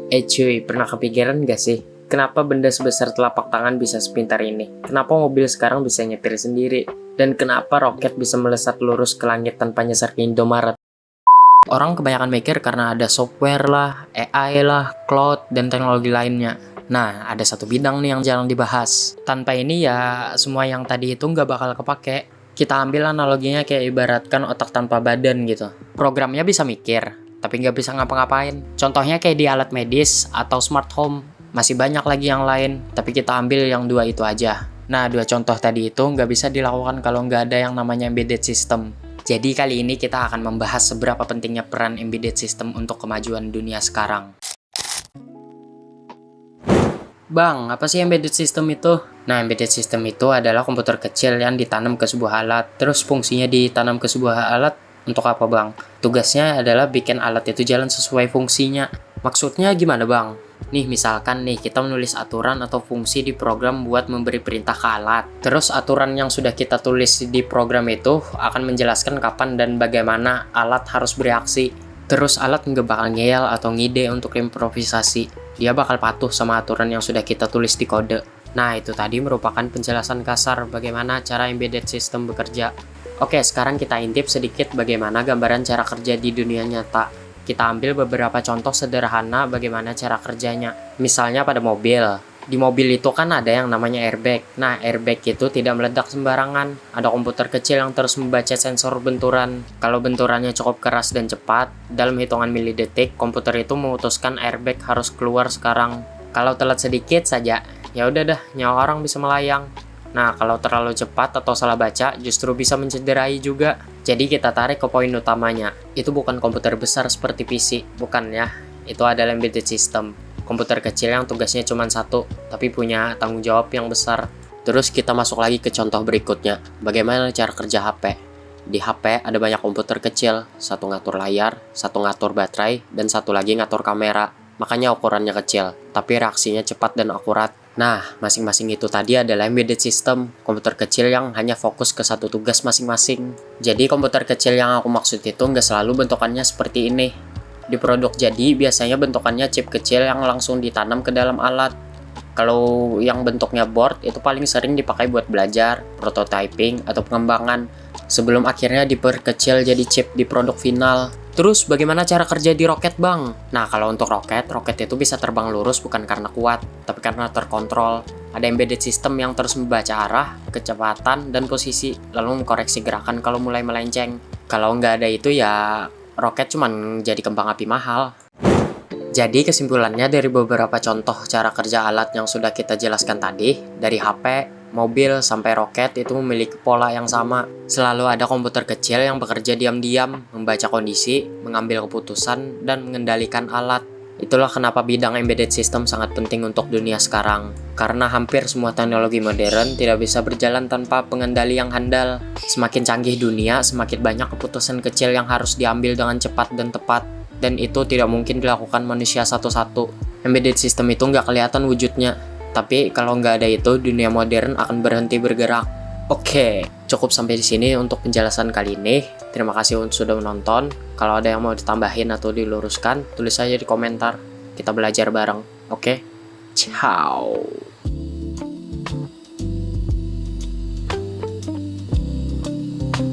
Cuy, pernah kepikiran gak sih? Kenapa benda sebesar telapak tangan bisa sepintar ini? Kenapa mobil sekarang bisa nyetir sendiri? Dan kenapa roket bisa melesat lurus ke langit tanpa nyasar ke Indomaret? Orang kebanyakan mikir karena ada software lah, AI lah, cloud, dan teknologi lainnya. Nah, ada satu bidang nih yang jarang dibahas. Tanpa ini ya, semua yang tadi itu nggak bakal kepake. Kita ambil analoginya kayak ibaratkan otak tanpa badan gitu. Programnya bisa mikir, tapi nggak bisa ngapa-ngapain. Contohnya kayak di alat medis atau smart home. Masih banyak lagi yang lain, tapi kita ambil yang dua itu aja. Nah, dua contoh tadi itu nggak bisa dilakukan kalau nggak ada yang namanya embedded system. Jadi kali ini kita akan membahas seberapa pentingnya peran embedded system untuk kemajuan dunia sekarang. Bang, apa sih embedded system itu? Nah, embedded system itu adalah komputer kecil yang ditanam ke sebuah alat. Terus fungsinya ditanam ke sebuah alat untuk apa, Bang? Tugasnya adalah bikin alat itu jalan sesuai fungsinya. Maksudnya gimana, Bang? Nih, misalkan nih kita menulis aturan atau fungsi di program buat memberi perintah ke alat. Terus aturan yang sudah kita tulis di program itu akan menjelaskan kapan dan bagaimana alat harus bereaksi. Terus alat nggak bakal ngeyel atau ngide untuk improvisasi. Dia bakal patuh sama aturan yang sudah kita tulis di kode. Nah, itu tadi merupakan penjelasan kasar bagaimana cara embedded system bekerja. Oke, sekarang kita intip sedikit bagaimana gambaran cara kerja di dunia nyata. Kita ambil beberapa contoh sederhana bagaimana cara kerjanya. Misalnya pada mobil. Di mobil itu kan ada yang namanya airbag. Nah, airbag itu tidak meledak sembarangan. Ada komputer kecil yang terus membaca sensor benturan. Kalau benturannya cukup keras dan cepat, dalam hitungan milidetik, komputer itu memutuskan airbag harus keluar sekarang. Kalau telat sedikit saja, ya udah dah, nyawa orang bisa melayang. Nah, kalau terlalu cepat atau salah baca, justru bisa mencederai juga. Jadi kita tarik ke poin utamanya. Itu bukan komputer besar seperti PC, bukan ya. Itu adalah embedded system. Komputer kecil yang tugasnya cuma satu, tapi punya tanggung jawab yang besar. Terus kita masuk lagi ke contoh berikutnya. Bagaimana cara kerja HP? Di HP ada banyak komputer kecil. Satu ngatur layar, satu ngatur baterai, dan satu lagi ngatur kamera. Makanya ukurannya kecil, tapi reaksinya cepat dan akurat. Nah, masing-masing itu tadi adalah embedded system, komputer kecil yang hanya fokus ke satu tugas masing-masing. Jadi komputer kecil yang aku maksud itu nggak selalu bentukannya seperti ini. Di produk jadi, biasanya bentukannya chip kecil yang langsung ditanam ke dalam alat. Kalau yang bentuknya board, itu paling sering dipakai buat belajar, prototyping, atau pengembangan, sebelum akhirnya diperkecil jadi chip di produk final. Terus bagaimana cara kerja di roket, Bang? Nah, kalau untuk roket itu bisa terbang lurus bukan karena kuat, tapi karena terkontrol. Ada embedded system yang terus membaca arah, kecepatan, dan posisi, lalu mengkoreksi gerakan kalau mulai melenceng. Kalau nggak ada itu ya, roket cuma jadi kembang api mahal. Jadi kesimpulannya dari beberapa contoh cara kerja alat yang sudah kita jelaskan tadi, dari HP, mobil, sampai roket itu memiliki pola yang sama. Selalu ada komputer kecil yang bekerja diam-diam, membaca kondisi, mengambil keputusan, dan mengendalikan alat. Itulah kenapa bidang embedded system sangat penting untuk dunia sekarang. Karena hampir semua teknologi modern tidak bisa berjalan tanpa pengendali yang handal. Semakin canggih dunia, semakin banyak keputusan kecil yang harus diambil dengan cepat dan tepat. Dan itu tidak mungkin dilakukan manusia satu-satu. Embedded system itu nggak kelihatan wujudnya. Tapi kalau nggak ada itu, dunia modern akan berhenti bergerak. Oke, cukup sampai di sini untuk penjelasan kali ini. Terima kasih sudah menonton. Kalau ada yang mau ditambahin atau diluruskan, tulis saja di komentar. Kita belajar bareng, oke? Ciao.